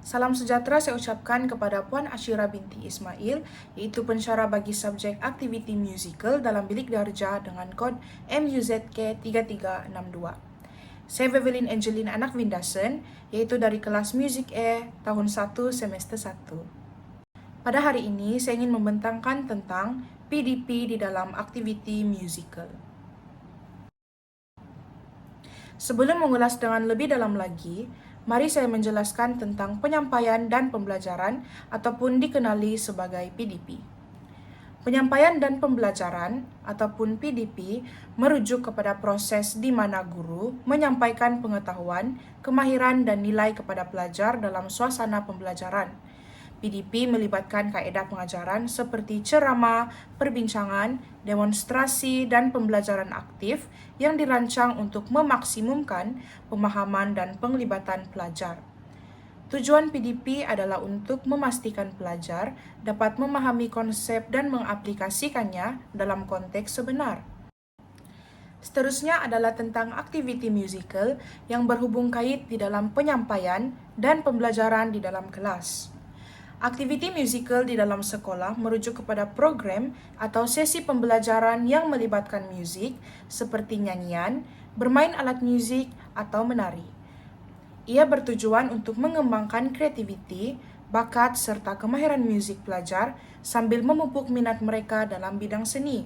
Salam sejahtera saya ucapkan kepada Puan Ashira binti Ismail, yaitu pensyarah bagi subjek aktiviti musical dalam bilik darjah dengan kod MUZK3362. Saya Evelyn Angeline Anak Windasen, yaitu dari kelas Music A tahun 1 semester 1. Pada hari ini saya ingin membentangkan tentang PDP di dalam aktiviti musical. Sebelum mengulas dengan lebih dalam lagi, mari saya menjelaskan tentang penyampaian dan pembelajaran ataupun dikenali sebagai PDP. Penyampaian dan pembelajaran ataupun PDP merujuk kepada proses di mana guru menyampaikan pengetahuan, kemahiran, dan nilai kepada pelajar dalam suasana pembelajaran. PDP melibatkan kaedah pengajaran seperti ceramah, perbincangan, demonstrasi, dan pembelajaran aktif yang dirancang untuk memaksimumkan pemahaman dan penglibatan pelajar. Tujuan PDP adalah untuk memastikan pelajar dapat memahami konsep dan mengaplikasikannya dalam konteks sebenar. Seterusnya adalah tentang aktiviti musical yang berhubung kait di dalam penyampaian dan pembelajaran di dalam kelas. Aktiviti musical di dalam sekolah merujuk kepada program atau sesi pembelajaran yang melibatkan musik seperti nyanyian, bermain alat musik, atau menari. Ia bertujuan untuk mengembangkan kreativiti, bakat, serta kemahiran musik pelajar sambil memupuk minat mereka dalam bidang seni.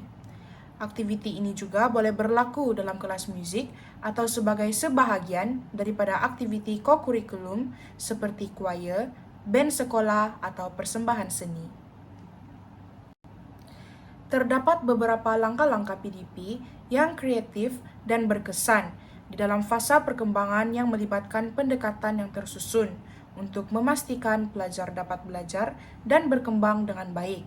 Aktiviti ini juga boleh berlaku dalam kelas musik atau sebagai sebahagian daripada aktiviti ko-kurikulum seperti choir, band sekolah, atau persembahan seni. Terdapat beberapa langkah-langkah PDP yang kreatif dan berkesan di dalam fasa perkembangan yang melibatkan pendekatan yang tersusun untuk memastikan pelajar dapat belajar dan berkembang dengan baik.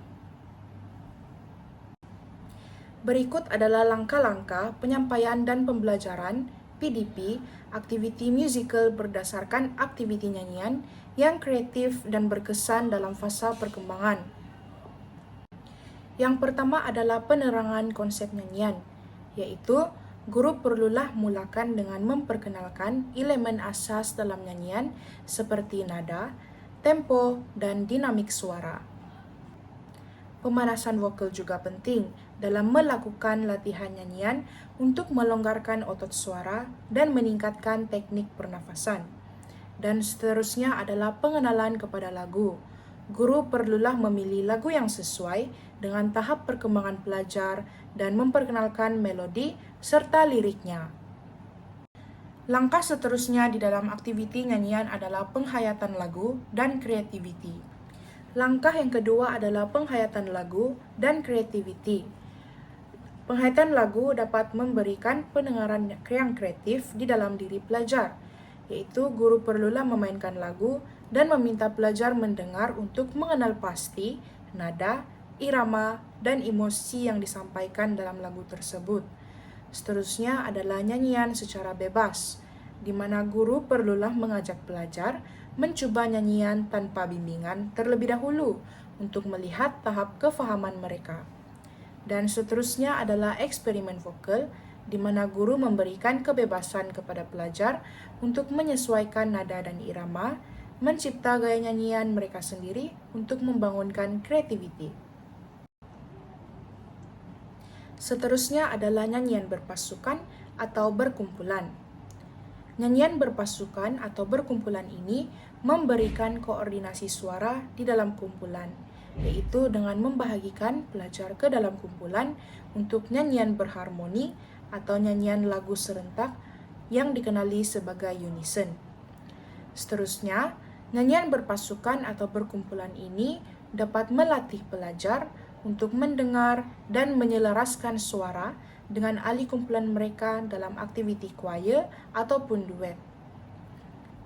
Berikut adalah langkah-langkah penyampaian dan pembelajaran PDP, aktiviti musical berdasarkan aktiviti nyanyian yang kreatif dan berkesan dalam fasa perkembangan. Yang pertama adalah penerangan konsep nyanyian, yaitu guru perlulah mulakan dengan memperkenalkan elemen asas dalam nyanyian seperti nada, tempo, dan dinamik suara. Pemanasan vokal juga penting dalam melakukan latihan nyanyian untuk melonggarkan otot suara dan meningkatkan teknik pernafasan. Dan seterusnya adalah pengenalan kepada lagu. Guru perlulah memilih lagu yang sesuai dengan tahap perkembangan pelajar dan memperkenalkan melodi serta liriknya. Langkah seterusnya di dalam aktiviti nyanyian adalah penghayatan lagu dan kreativiti. Langkah yang kedua adalah penghayatan lagu dan kreativiti. Penghayatan lagu dapat memberikan pendengaran yang kreatif di dalam diri pelajar, yaitu guru perlulah memainkan lagu dan meminta pelajar mendengar untuk mengenal pasti nada, irama, dan emosi yang disampaikan dalam lagu tersebut. Seterusnya adalah nyanyian secara bebas, di mana guru perlulah mengajak pelajar mencoba nyanyian tanpa bimbingan terlebih dahulu untuk melihat tahap kefahaman mereka. Dan seterusnya adalah eksperimen vokal, di mana guru memberikan kebebasan kepada pelajar untuk menyesuaikan nada dan irama, mencipta gaya nyanyian mereka sendiri untuk membangunkan kreativiti. Seterusnya adalah nyanyian berpasukan atau berkumpulan. Nyanyian berpasukan atau berkumpulan ini memberikan koordinasi suara di dalam kumpulan, yaitu dengan membahagikan pelajar ke dalam kumpulan untuk nyanyian berharmoni atau nyanyian lagu serentak yang dikenali sebagai unison. Seterusnya, nyanyian berpasukan atau berkumpulan ini dapat melatih pelajar untuk mendengar dan menyelaraskan suara dengan ahli kumpulan mereka dalam aktiviti choir ataupun duet.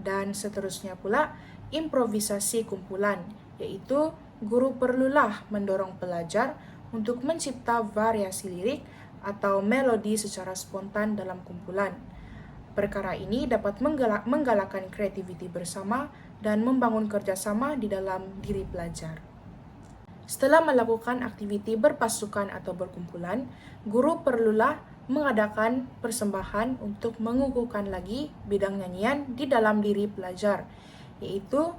Dan seterusnya pula, improvisasi kumpulan, yaitu guru perlulah mendorong pelajar untuk mencipta variasi lirik atau melodi secara spontan dalam kumpulan. Perkara ini dapat menggalakkan kreativiti bersama dan membangun kerjasama di dalam diri pelajar. Setelah melakukan aktiviti berpasukan atau berkumpulan, guru perlulah mengadakan persembahan untuk mengukuhkan lagi bidang nyanyian di dalam diri pelajar, yaitu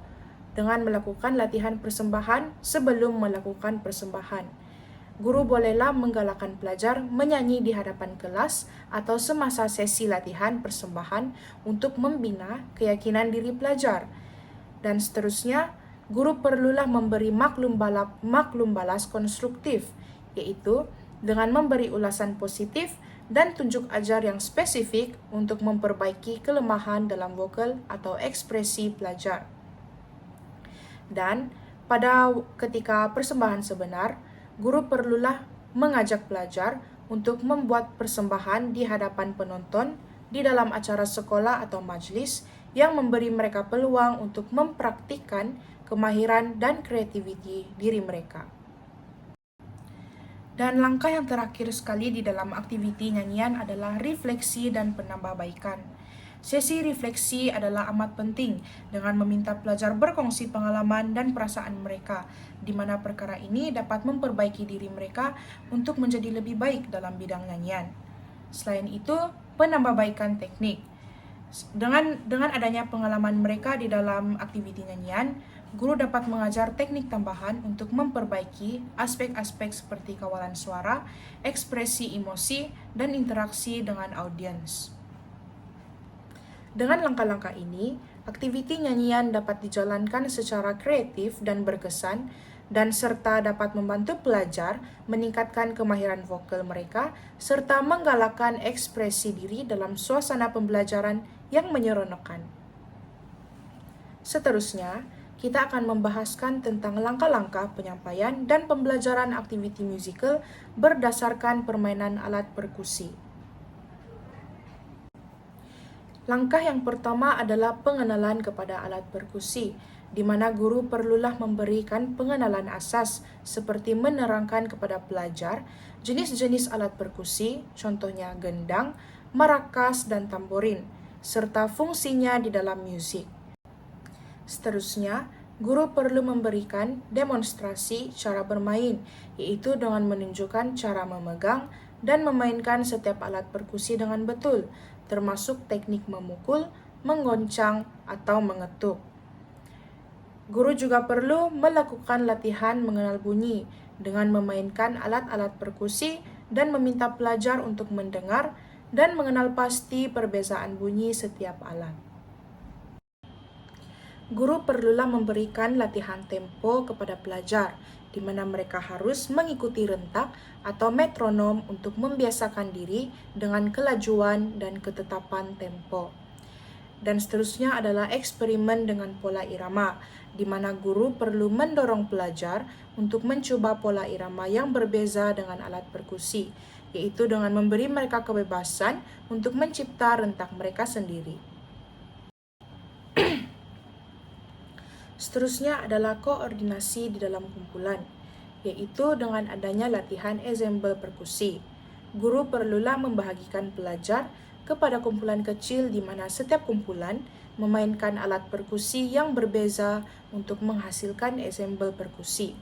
dengan melakukan latihan persembahan sebelum melakukan persembahan. Guru bolehlah menggalakkan pelajar menyanyi di hadapan kelas atau semasa sesi latihan persembahan untuk membina keyakinan diri pelajar. Dan seterusnya, guru perlulah memberi maklum balas konstruktif, yaitu dengan memberi ulasan positif dan tunjuk ajar yang spesifik untuk memperbaiki kelemahan dalam vokal atau ekspresi pelajar. Dan pada ketika persembahan sebenar, guru perlulah mengajak pelajar untuk membuat persembahan di hadapan penonton di dalam acara sekolah atau majelis yang memberi mereka peluang untuk mempraktikkan kemahiran dan kreativiti diri mereka. Dan langkah yang terakhir sekali di dalam aktiviti nyanyian adalah refleksi dan penambahbaikan. Sesi refleksi adalah amat penting dengan meminta pelajar berkongsi pengalaman dan perasaan mereka, di mana perkara ini dapat memperbaiki diri mereka untuk menjadi lebih baik dalam bidang nyanyian. Selain itu, penambahbaikan teknik. Dengan adanya pengalaman mereka di dalam aktiviti nyanyian, guru dapat mengajar teknik tambahan untuk memperbaiki aspek-aspek seperti kawalan suara, ekspresi emosi, dan interaksi dengan audiens. Dengan langkah-langkah ini, aktiviti nyanyian dapat dijalankan secara kreatif dan berkesan, dan serta dapat membantu pelajar meningkatkan kemahiran vokal mereka, serta menggalakkan ekspresi diri dalam suasana pembelajaran yang menyeronokkan. Seterusnya, kita akan membahaskan tentang langkah-langkah penyampaian dan pembelajaran aktiviti musikal berdasarkan permainan alat perkusi. Langkah yang pertama adalah pengenalan kepada alat perkusi, di mana guru perlulah memberikan pengenalan asas seperti menerangkan kepada pelajar jenis-jenis alat perkusi, contohnya gendang, marakas, dan tamborin, serta fungsinya di dalam musik. Seterusnya, guru perlu memberikan demonstrasi cara bermain, yaitu dengan menunjukkan cara memegang dan memainkan setiap alat perkusi dengan betul, termasuk teknik memukul, menggoncang, atau mengetuk. Guru juga perlu melakukan latihan mengenal bunyi dengan memainkan alat-alat perkusi dan meminta pelajar untuk mendengar dan mengenal pasti perbezaan bunyi setiap alat. Guru perlulah memberikan latihan tempo kepada pelajar, di mana mereka harus mengikuti rentak atau metronom untuk membiasakan diri dengan kelajuan dan ketetapan tempo. Dan seterusnya adalah eksperimen dengan pola irama, di mana guru perlu mendorong pelajar untuk mencoba pola irama yang berbeza dengan alat perkusi, yaitu dengan memberi mereka kebebasan untuk mencipta rentak mereka sendiri. Seterusnya adalah koordinasi di dalam kumpulan, yaitu dengan adanya latihan ensemble perkusi. Guru perlulah membahagikan pelajar kepada kumpulan kecil di mana setiap kumpulan memainkan alat perkusi yang berbeza untuk menghasilkan ensemble perkusi.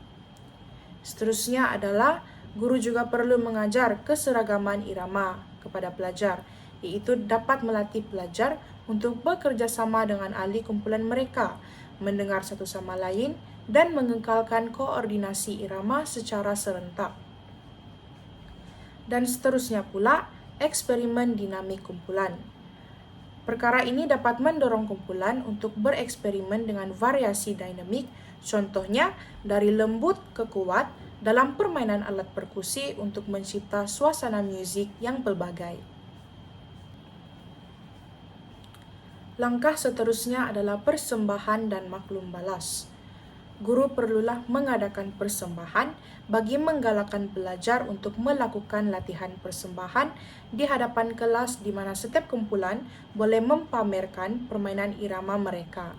Seterusnya adalah guru juga perlu mengajar keseragaman irama kepada pelajar, yaitu dapat melatih pelajar untuk bekerja sama dengan ahli kumpulan mereka, mendengar satu sama lain, dan mengekalkan koordinasi irama secara serentak. Dan seterusnya pula, eksperimen dinamik kumpulan. Perkara ini dapat mendorong kumpulan untuk bereksperimen dengan variasi dinamik, contohnya dari lembut ke kuat dalam permainan alat perkusi untuk mencipta suasana musik yang pelbagai. Langkah seterusnya adalah persembahan dan maklum balas. Guru perlulah mengadakan persembahan bagi menggalakkan pelajar untuk melakukan latihan persembahan di hadapan kelas di mana setiap kumpulan boleh mempamerkan permainan irama mereka.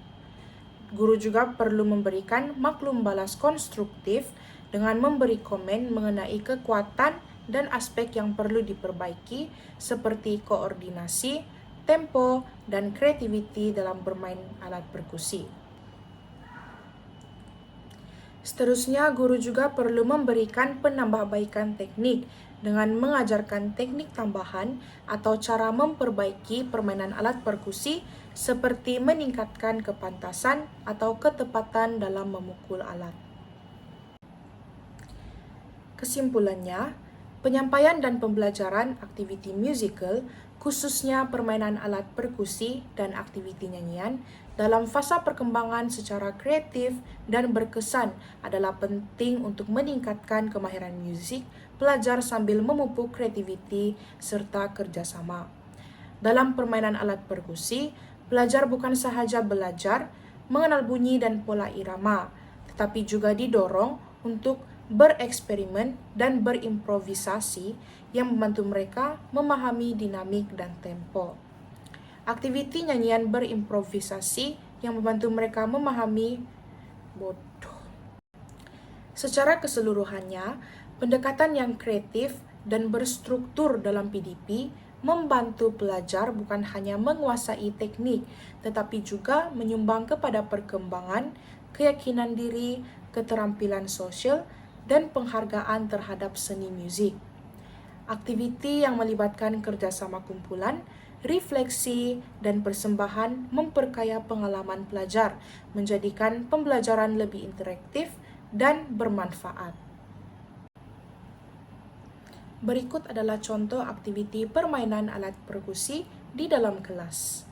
Guru juga perlu memberikan maklum balas konstruktif dengan memberi komen mengenai kekuatan dan aspek yang perlu diperbaiki seperti koordinasi, tempo, dan kreativiti dalam bermain alat perkusi. Seterusnya, guru juga perlu memberikan penambahbaikan teknik dengan mengajarkan teknik tambahan atau cara memperbaiki permainan alat perkusi seperti meningkatkan kepantasan atau ketepatan dalam memukul alat. Kesimpulannya, penyampaian dan pembelajaran aktiviti musikal, khususnya permainan alat perkusi dan aktiviti nyanyian, dalam fasa perkembangan secara kreatif dan berkesan adalah penting untuk meningkatkan kemahiran musik pelajar sambil memupuk kreativiti serta kerjasama. Dalam permainan alat perkusi, pelajar bukan sahaja belajar mengenal bunyi dan pola irama, tetapi juga didorong untuk bereksperimen dan berimprovisasi yang membantu mereka memahami dinamik dan tempo. Aktiviti nyanyian berimprovisasi yang membantu mereka memahami Secara keseluruhannya, pendekatan yang kreatif dan berstruktur dalam PDP membantu pelajar bukan hanya menguasai teknik, tetapi juga menyumbang kepada perkembangan, keyakinan diri, keterampilan sosial, dan penghargaan terhadap seni musik. Aktiviti yang melibatkan kerjasama kumpulan, refleksi, dan persembahan memperkaya pengalaman pelajar, menjadikan pembelajaran lebih interaktif dan bermanfaat. Berikut adalah contoh aktiviti permainan alat perkusi di dalam kelas.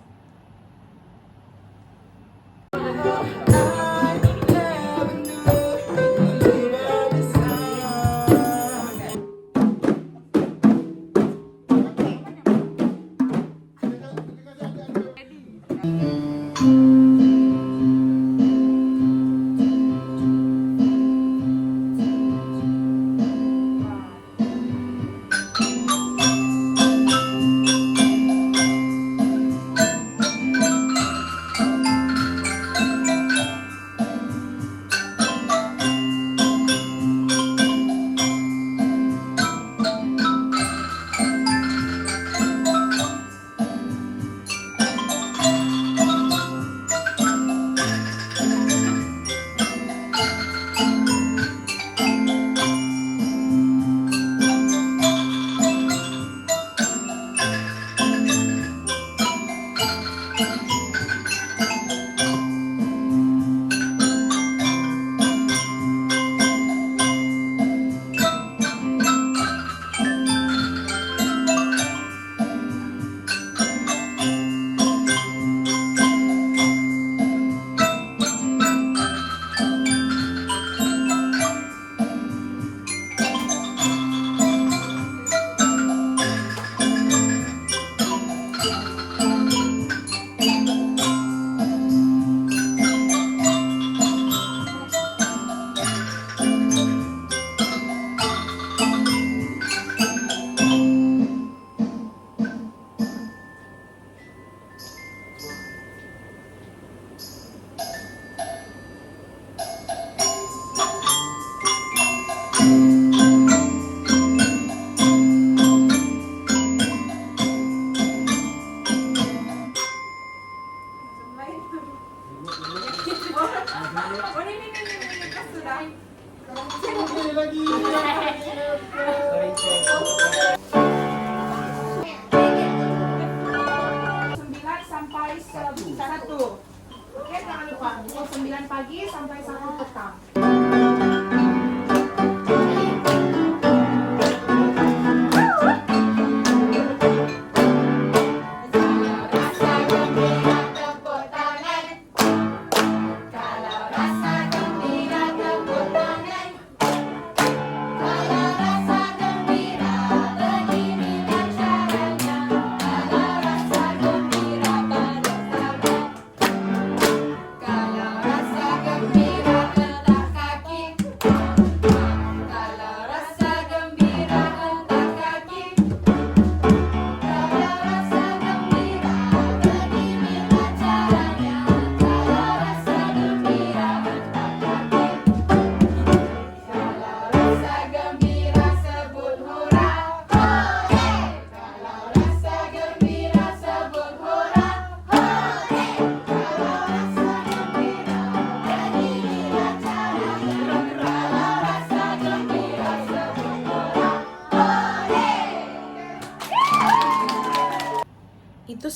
Oke, jangan lupa pukul 9 pagi sampai 1 petang.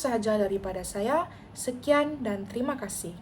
sahaja daripada saya. Sekian dan terima kasih.